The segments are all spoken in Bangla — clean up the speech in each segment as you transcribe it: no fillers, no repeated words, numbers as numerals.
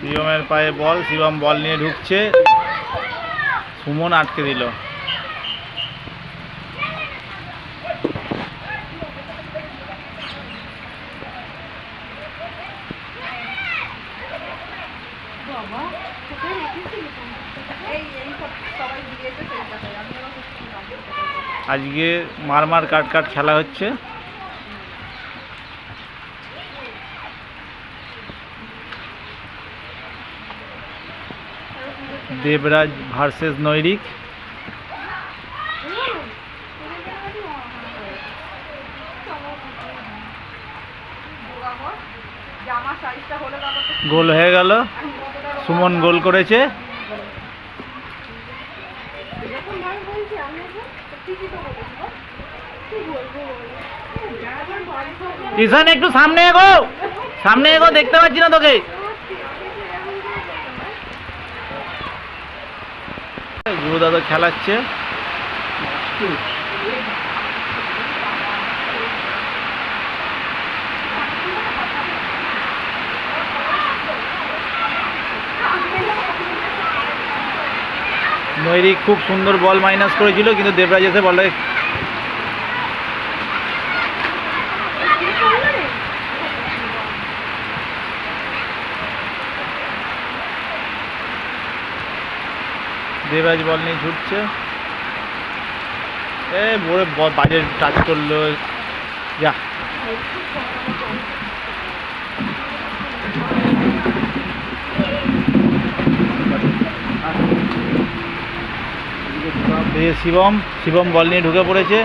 শিবমের পায়ে বল, শিবম বল নিয়ে ঢুকছে, সুমন আটকে দিল। আজকে মার কাট কাট খেলা হচ্ছে। দেবরাজ ভার্সেস নৈরিক। গোল হয়ে গেল, সুমন গোল করেছে। ঈশান একটু সামনে এগো, সামনে এগো, দেখতে পাচ্ছি না তোকে। গুরু দাদা খেলাচ্ছে। নৈরিক খুব সুন্দর বল মাইনাস করেছিল, কিন্তু দেবরাজ এসে বলটাকে দেবরাজ বল নিয়ে ছুটছে। বড় বাজে টাচ করলো। যা শিবম বল নিয়ে ঢুকে পড়েছে।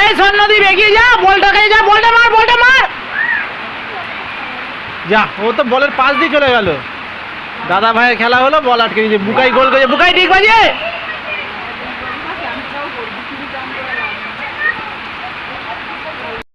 এই সন্নদীপ এগিয়ে যা, বলটাকে যা, বলটা মার। যা, ও তো বলের পাশ দিয়ে চলে গেল। দাদা ভাইয়ের খেলা হলো, বল আটকে দিয়েছে। বুকাই গোল করেছে, বুকাই ঠিক বাজে।